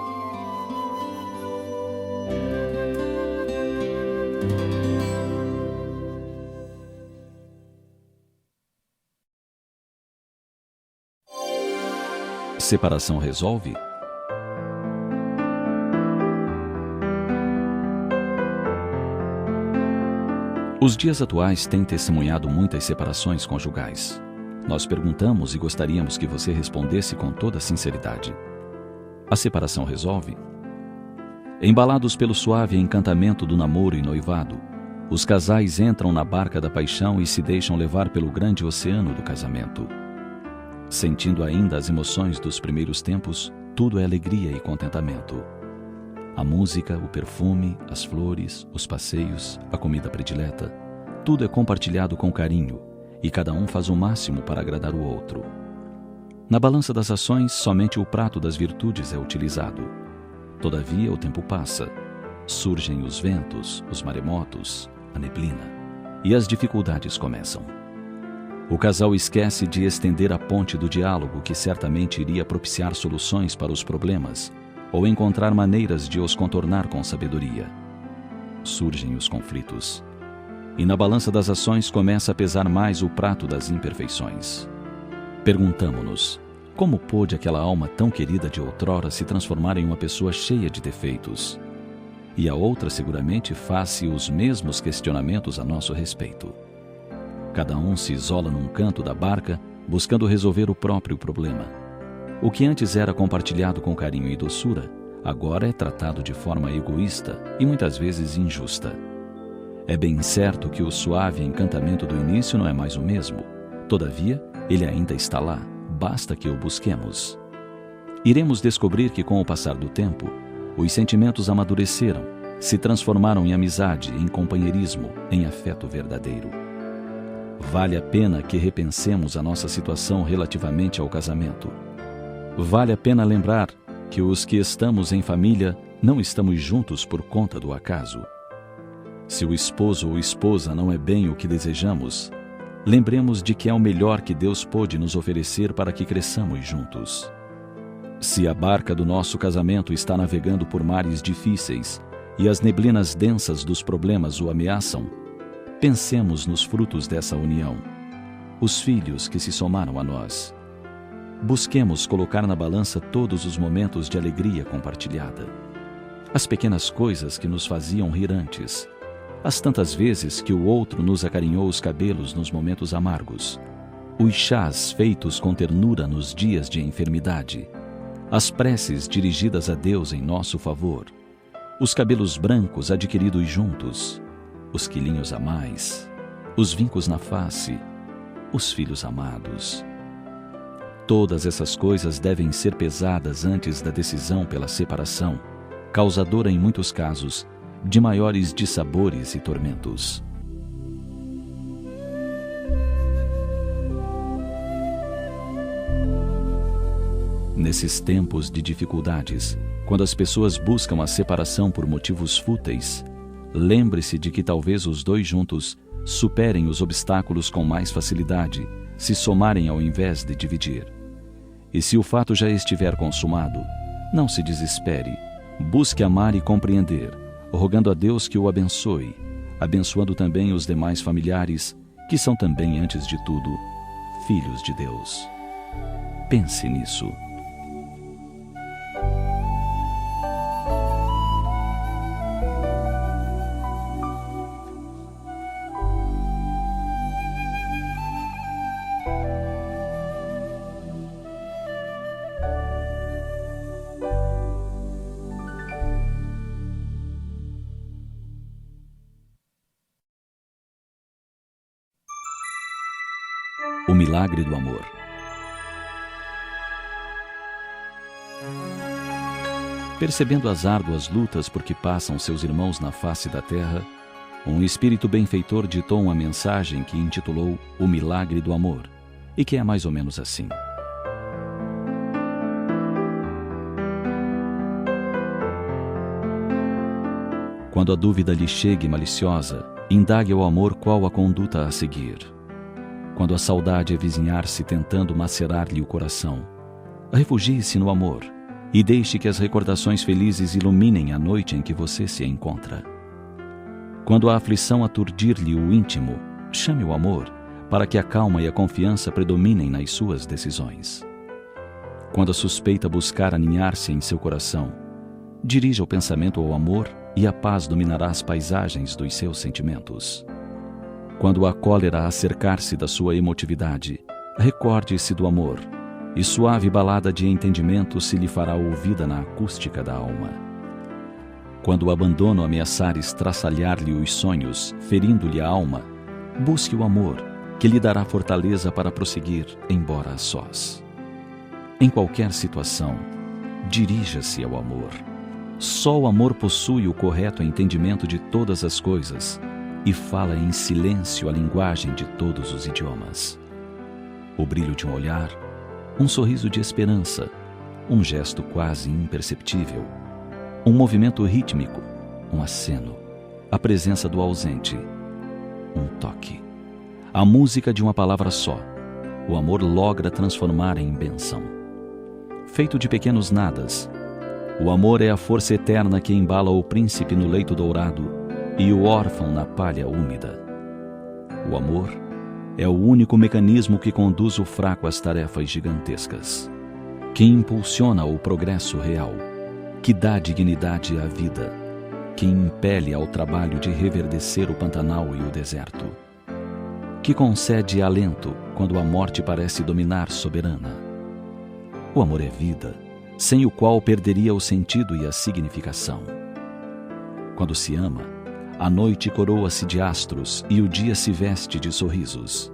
Separação resolve? Os dias atuais têm testemunhado muitas separações conjugais. Nós perguntamos e gostaríamos que você respondesse com toda sinceridade: a separação resolve? Embalados pelo suave encantamento do namoro e noivado, os casais entram na barca da paixão e se deixam levar pelo grande oceano do casamento. Sentindo ainda as emoções dos primeiros tempos, tudo é alegria e contentamento. A música, o perfume, as flores, os passeios, a comida predileta, tudo é compartilhado com carinho e cada um faz o máximo para agradar o outro. Na balança das ações, somente o prato das virtudes é utilizado. Todavia, o tempo passa. Surgem os ventos, os maremotos, a neblina, e as dificuldades começam. O casal esquece de estender a ponte do diálogo que certamente iria propiciar soluções para os problemas ou encontrar maneiras de os contornar com sabedoria. Surgem os conflitos. E na balança das ações começa a pesar mais o prato das imperfeições. Perguntamo-nos, como pôde aquela alma tão querida de outrora se transformar em uma pessoa cheia de defeitos? E a outra seguramente faz-se os mesmos questionamentos a nosso respeito. Cada um se isola num canto da barca, buscando resolver o próprio problema. O que antes era compartilhado com carinho e doçura, agora é tratado de forma egoísta e muitas vezes injusta. É bem certo que o suave encantamento do início não é mais o mesmo. Todavia, ele ainda está lá, basta que o busquemos. Iremos descobrir que, com o passar do tempo, os sentimentos amadureceram, se transformaram em amizade, em companheirismo, em afeto verdadeiro. Vale a pena que repensemos a nossa situação relativamente ao casamento. Vale a pena lembrar que os que estamos em família não estamos juntos por conta do acaso. Se o esposo ou esposa não é bem o que desejamos, lembremos de que é o melhor que Deus pôde nos oferecer para que cresçamos juntos. Se a barca do nosso casamento está navegando por mares difíceis e as neblinas densas dos problemas o ameaçam, pensemos nos frutos dessa união, os filhos que se somaram a nós. Busquemos colocar na balança todos os momentos de alegria compartilhada, as pequenas coisas que nos faziam rir antes, as tantas vezes que o outro nos acarinhou os cabelos nos momentos amargos, os chás feitos com ternura nos dias de enfermidade, as preces dirigidas a Deus em nosso favor, os cabelos brancos adquiridos juntos, os quilinhos a mais, os vincos na face, os filhos amados. Todas essas coisas devem ser pesadas antes da decisão pela separação, causadora em muitos casos de maiores dissabores e tormentos. Nesses tempos de dificuldades, quando as pessoas buscam a separação por motivos fúteis, lembre-se de que talvez os dois juntos superem os obstáculos com mais facilidade, se somarem ao invés de dividir. E se o fato já estiver consumado, não se desespere, busque amar e compreender, rogando a Deus que o abençoe, abençoando também os demais familiares, que são também, antes de tudo, filhos de Deus. Pense nisso. O milagre do amor. Percebendo as árduas lutas por que passam seus irmãos na face da terra, um espírito benfeitor ditou uma mensagem que intitulou O Milagre do Amor, e que é mais ou menos assim. Quando a dúvida lhe chegue maliciosa, indague ao amor qual a conduta a seguir. Quando a saudade avizinhar-se tentando macerar-lhe o coração, refugie-se no amor e deixe que as recordações felizes iluminem a noite em que você se encontra. Quando a aflição aturdir-lhe o íntimo, chame o amor para que a calma e a confiança predominem nas suas decisões. Quando a suspeita buscar aninhar-se em seu coração, dirija o pensamento ao amor e a paz dominará as paisagens dos seus sentimentos. Quando a cólera acercar-se da sua emotividade, recorde-se do amor, e suave balada de entendimento se lhe fará ouvida na acústica da alma. Quando o abandono ameaçar estraçalhar-lhe os sonhos, ferindo-lhe a alma, busque o amor, que lhe dará fortaleza para prosseguir, embora a sós. Em qualquer situação, dirija-se ao amor. Só o amor possui o correto entendimento de todas as coisas e fala em silêncio a linguagem de todos os idiomas. O brilho de um olhar, um sorriso de esperança, um gesto quase imperceptível, um movimento rítmico, um aceno, a presença do ausente, um toque. A música de uma palavra só, o amor logra transformar em bênção. Feito de pequenos nadas, o amor é a força eterna que embala o príncipe no leito dourado e o órfão na palha úmida. O amor é o único mecanismo que conduz o fraco às tarefas gigantescas, que impulsiona o progresso real, que dá dignidade à vida, que impele ao trabalho de reverdecer o Pantanal e o deserto, que concede alento quando a morte parece dominar soberana. O amor é vida, sem o qual perderia o sentido e a significação. Quando se ama, a noite coroa-se de astros e o dia se veste de sorrisos.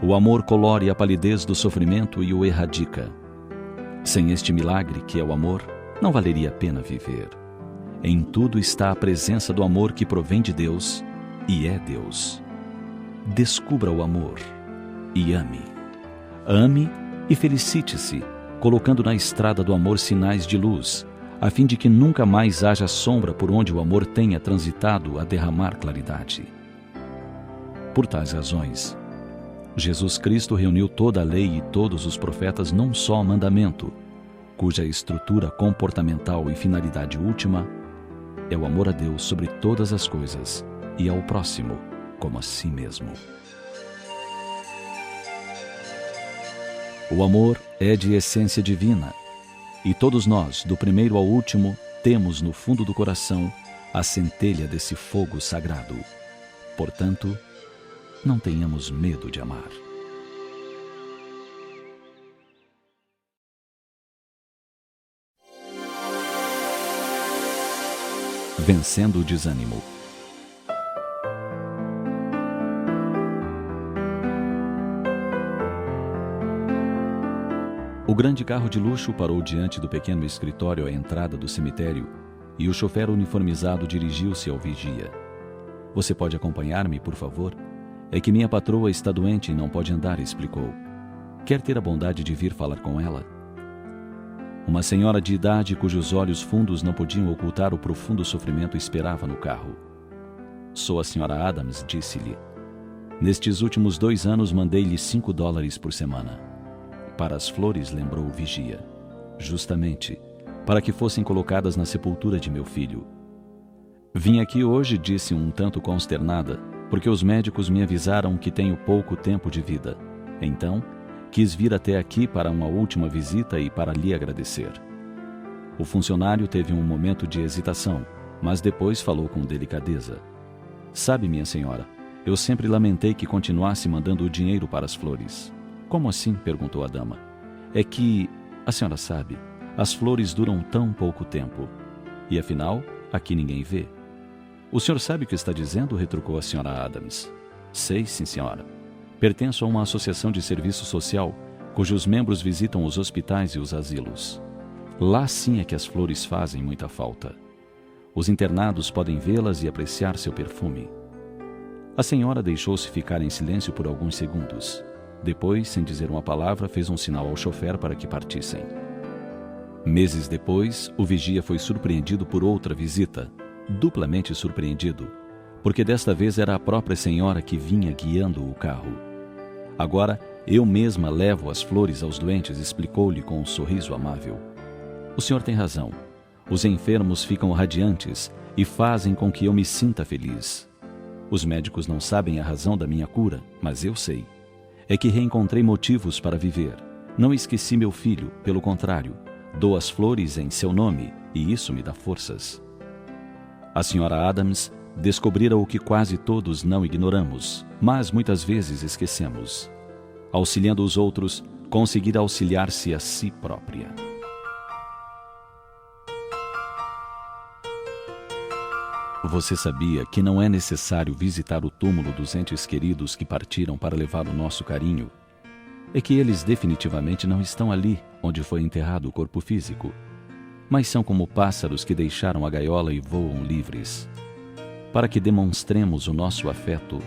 O amor colore a palidez do sofrimento e o erradica. Sem este milagre que é o amor, não valeria a pena viver. Em tudo está a presença do amor que provém de Deus e é Deus. Descubra o amor e ame. Ame e felicite-se, colocando na estrada do amor sinais de luz, a fim de que nunca mais haja sombra por onde o amor tenha transitado a derramar claridade. Por tais razões, Jesus Cristo reuniu toda a lei e todos os profetas num só mandamento, cuja estrutura comportamental e finalidade última é o amor a Deus sobre todas as coisas e ao próximo como a si mesmo. O amor é de essência divina, e todos nós, do primeiro ao último, temos no fundo do coração a centelha desse fogo sagrado. Portanto, não tenhamos medo de amar. Vencendo o desânimo. O grande carro de luxo parou diante do pequeno escritório à entrada do cemitério e o chofer uniformizado dirigiu-se ao vigia. "Você pode acompanhar-me, por favor? É que minha patroa está doente e não pode andar", explicou. "Quer ter a bondade de vir falar com ela?" Uma senhora de idade cujos olhos fundos não podiam ocultar o profundo sofrimento esperava no carro. "Sou a senhora Adams", disse-lhe. "Nestes últimos 2 anos mandei-lhe $5 por semana." "Para as flores", lembrou o vigia. "Justamente, para que fossem colocadas na sepultura de meu filho." "Vim aqui hoje", disse um tanto consternada, "porque os médicos me avisaram que tenho pouco tempo de vida. Então, quis vir até aqui para uma última visita e para lhe agradecer." O funcionário teve um momento de hesitação, mas depois falou com delicadeza. "Sabe, minha senhora, eu sempre lamentei que continuasse mandando o dinheiro para as flores." "Como assim?", perguntou a dama. "É que, a senhora sabe, as flores duram tão pouco tempo. E afinal, aqui ninguém vê." "O senhor sabe o que está dizendo?", retrucou a senhora Adams. "Sei, sim, senhora. Pertenço a uma associação de serviço social, cujos membros visitam os hospitais e os asilos. Lá sim é que as flores fazem muita falta. Os internados podem vê-las e apreciar seu perfume." A senhora deixou-se ficar em silêncio por alguns segundos. Depois, sem dizer uma palavra, fez um sinal ao chofer para que partissem. Meses depois, o vigia foi surpreendido por outra visita, duplamente surpreendido, porque desta vez era a própria senhora que vinha guiando o carro. "Agora, eu mesma levo as flores aos doentes", explicou-lhe com um sorriso amável. "O senhor tem razão. Os enfermos ficam radiantes e fazem com que eu me sinta feliz. Os médicos não sabem a razão da minha cura, mas eu sei. É que reencontrei motivos para viver. Não esqueci meu filho, pelo contrário, dou as flores em seu nome e isso me dá forças." A senhora Adams descobrira o que quase todos não ignoramos, mas muitas vezes esquecemos. Auxiliando os outros, conseguir auxiliar-se a si própria. Você sabia que não é necessário visitar o túmulo dos entes queridos que partiram para levar o nosso carinho? É que eles definitivamente não estão ali onde foi enterrado o corpo físico. mas são como pássaros que deixaram a gaiola e voam livres. Para que demonstremos o nosso afeto,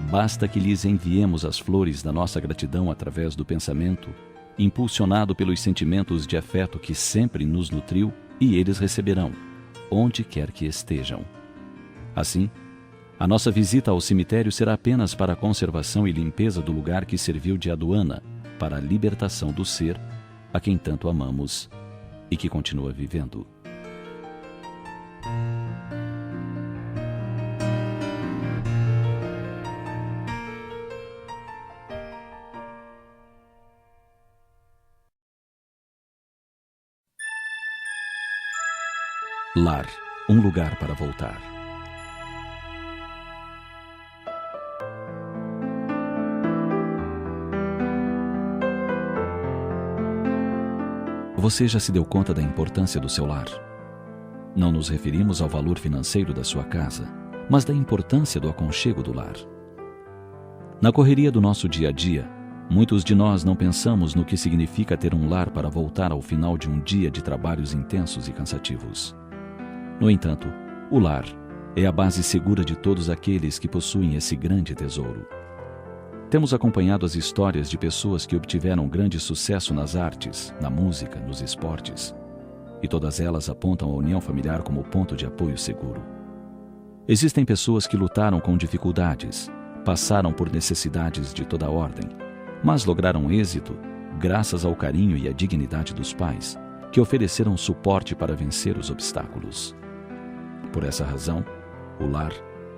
basta que lhes enviemos as flores da nossa gratidão através do pensamento, impulsionado pelos sentimentos de afeto que sempre nos nutriu, e eles receberão, onde quer que estejam. Assim, a nossa visita ao cemitério será apenas para a conservação e limpeza do lugar que serviu de aduana para a libertação do ser a quem tanto amamos e que continua vivendo. Lar, um lugar para voltar. Você já se deu conta da importância do seu lar? Não nos referimos ao valor financeiro da sua casa, mas da importância do aconchego do lar. Na correria do nosso dia a dia, muitos de nós não pensamos no que significa ter um lar para voltar ao final de um dia de trabalhos intensos e cansativos. No entanto, o lar é a base segura de todos aqueles que possuem esse grande tesouro. Temos acompanhado as histórias de pessoas que obtiveram grande sucesso nas artes, na música, nos esportes, e todas elas apontam a união familiar como ponto de apoio seguro. Existem pessoas que lutaram com dificuldades, passaram por necessidades de toda ordem, mas lograram êxito graças ao carinho e à dignidade dos pais, que ofereceram suporte para vencer os obstáculos. Por essa razão, o lar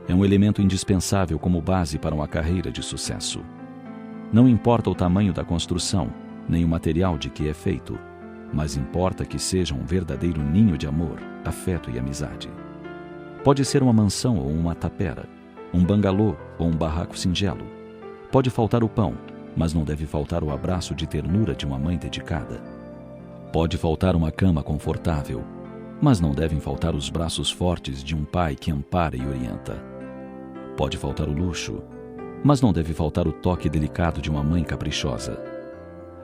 é um elemento indispensável como base para uma carreira de sucesso. Não importa o tamanho da construção, nem o material de que é feito, mas importa que seja um verdadeiro ninho de amor, afeto e amizade. Pode ser uma mansão ou uma tapera, um bangalô ou um barraco singelo. Pode faltar o pão, mas não deve faltar o abraço de ternura de uma mãe dedicada. Pode faltar uma cama confortável, mas não devem faltar os braços fortes de um pai que ampara e orienta. Pode faltar o luxo, mas não deve faltar o toque delicado de uma mãe caprichosa.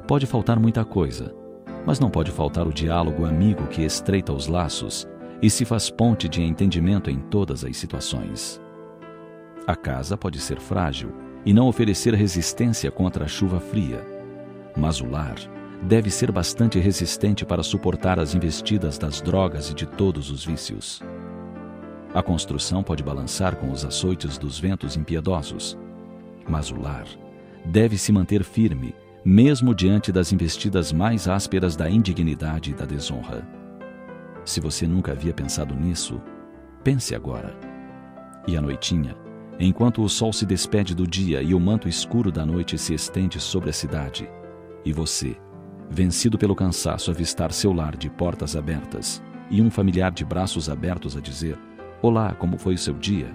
Pode faltar muita coisa, mas não pode faltar o diálogo amigo que estreita os laços e se faz ponte de entendimento em todas as situações. A casa pode ser frágil e não oferecer resistência contra a chuva fria, mas o lar deve ser bastante resistente para suportar as investidas das drogas e de todos os vícios. A construção pode balançar com os açoites dos ventos impiedosos, mas o lar deve se manter firme, mesmo diante das investidas mais ásperas da indignidade e da desonra. Se você nunca havia pensado nisso, pense agora. E à noitinha, enquanto o sol se despede do dia e o manto escuro da noite se estende sobre a cidade, e você, vencido pelo cansaço, avistar seu lar de portas abertas e um familiar de braços abertos a dizer: "Olá, como foi o seu dia?",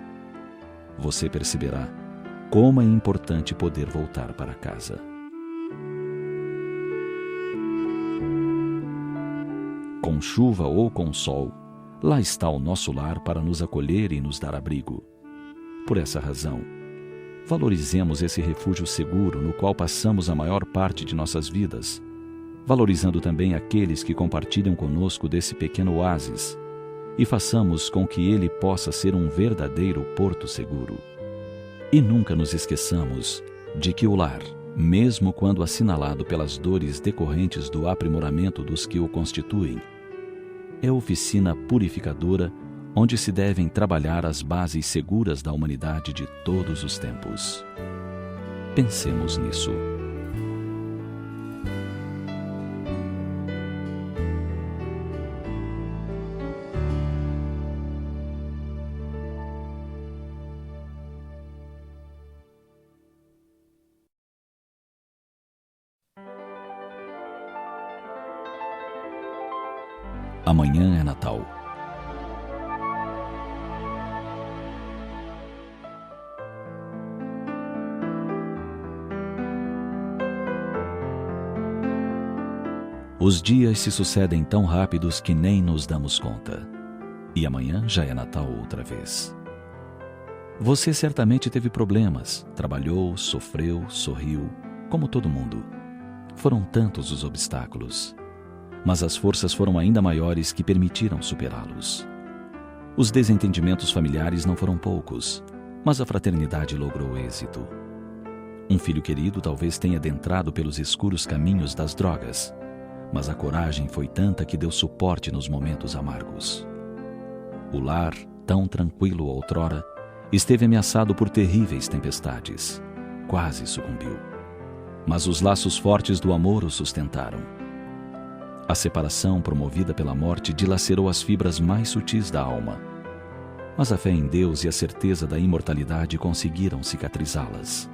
você perceberá como é importante poder voltar para casa. Com chuva ou com sol, lá está o nosso lar para nos acolher e nos dar abrigo. Por essa razão, valorizemos esse refúgio seguro no qual passamos a maior parte de nossas vidas, valorizando também aqueles que compartilham conosco desse pequeno oásis, e façamos com que ele possa ser um verdadeiro porto seguro. E nunca nos esqueçamos de que o lar, mesmo quando assinalado pelas dores decorrentes do aprimoramento dos que o constituem, é oficina purificadora onde se devem trabalhar as bases seguras da humanidade de todos os tempos. Pensemos nisso. Amanhã é Natal. Os dias se sucedem tão rápidos que nem nos damos conta. E amanhã já é Natal outra vez. Você certamente teve problemas, trabalhou, sofreu, sorriu, como todo mundo. Foram tantos os obstáculos. mas as forças foram ainda maiores que permitiram superá-los. Os desentendimentos familiares não foram poucos, mas a fraternidade logrou êxito. Um filho querido talvez tenha adentrado pelos escuros caminhos das drogas, mas a coragem foi tanta que deu suporte nos momentos amargos. O lar, tão tranquilo outrora, esteve ameaçado por terríveis tempestades. Quase sucumbiu. Mas os laços fortes do amor o sustentaram. A separação promovida pela morte dilacerou as fibras mais sutis da alma. Mas a fé em Deus e a certeza da imortalidade conseguiram cicatrizá-las.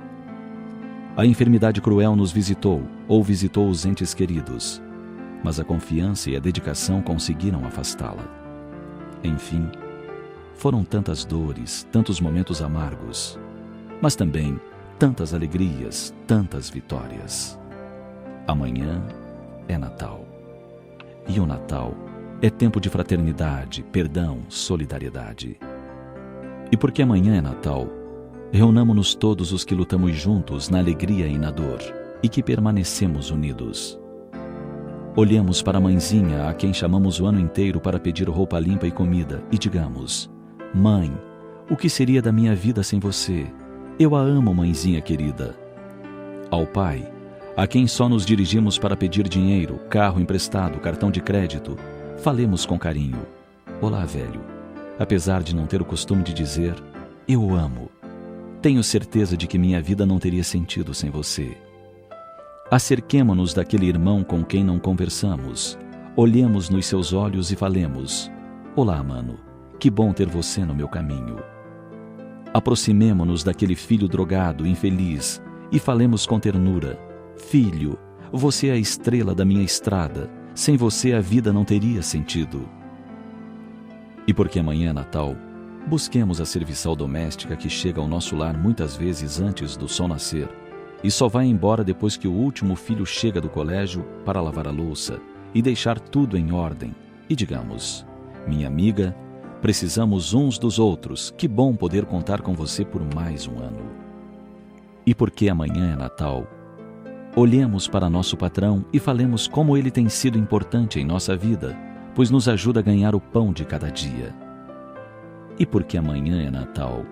A enfermidade cruel nos visitou, ou visitou os entes queridos, mas a confiança e a dedicação conseguiram afastá-la. Enfim, foram tantas dores, tantos momentos amargos, mas também tantas alegrias, tantas vitórias. Amanhã é Natal. E o Natal é tempo de fraternidade, perdão, solidariedade. E porque amanhã é Natal, reunamo-nos todos os que lutamos juntos na alegria e na dor, e que permanecemos unidos. Olhemos para a mãezinha a quem chamamos o ano inteiro para pedir roupa limpa e comida, e digamos: Mãe, o que seria da minha vida sem você? Eu a amo, mãezinha querida. Ao pai, a quem só nos dirigimos para pedir dinheiro, carro emprestado, cartão de crédito, falemos com carinho: Olá, velho. Apesar de não ter o costume de dizer, eu o amo. Tenho certeza de que minha vida não teria sentido sem você. Acerquemo-nos daquele irmão com quem não conversamos. Olhemos nos seus olhos e falemos: Olá, mano. Que bom ter você no meu caminho. Aproximemo-nos daquele filho drogado, infeliz, e falemos com ternura: Filho, você é a estrela da minha estrada. Sem você a vida não teria sentido. E porque amanhã é Natal, busquemos a serviçal doméstica que chega ao nosso lar muitas vezes antes do sol nascer e só vai embora depois que o último filho chega do colégio para lavar a louça e deixar tudo em ordem. E digamos: Minha amiga, precisamos uns dos outros. Que bom poder contar com você por mais um ano. E porque amanhã é Natal, olhemos para nosso patrão e falemos como ele tem sido importante em nossa vida, pois nos ajuda a ganhar o pão de cada dia. E porque amanhã é Natal,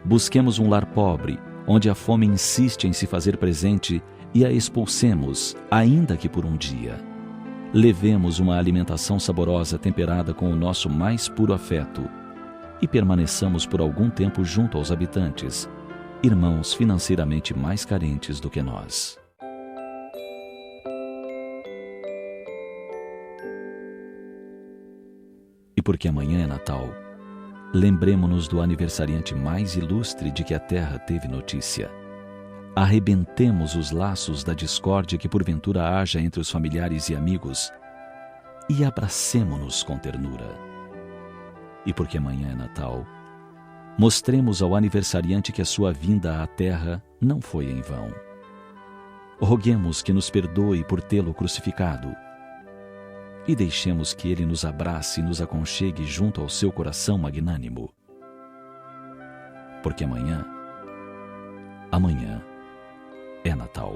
busquemos um lar pobre, onde a fome insiste em se fazer presente, e a expulsemos, ainda que por um dia. Levemos uma alimentação saborosa temperada com o nosso mais puro afeto e permaneçamos por algum tempo junto aos habitantes, irmãos financeiramente mais carentes do que nós. E porque amanhã é Natal, lembremo-nos do aniversariante mais ilustre de que a terra teve notícia. Arrebentemos os laços da discórdia que porventura haja entre os familiares e amigos e abracemo-nos com ternura. E porque amanhã é Natal, mostremos ao aniversariante que a sua vinda à terra não foi em vão. Roguemos que nos perdoe por tê-lo crucificado e deixemos que ele nos abrace e nos aconchegue junto ao seu coração magnânimo. Porque amanhã é Natal.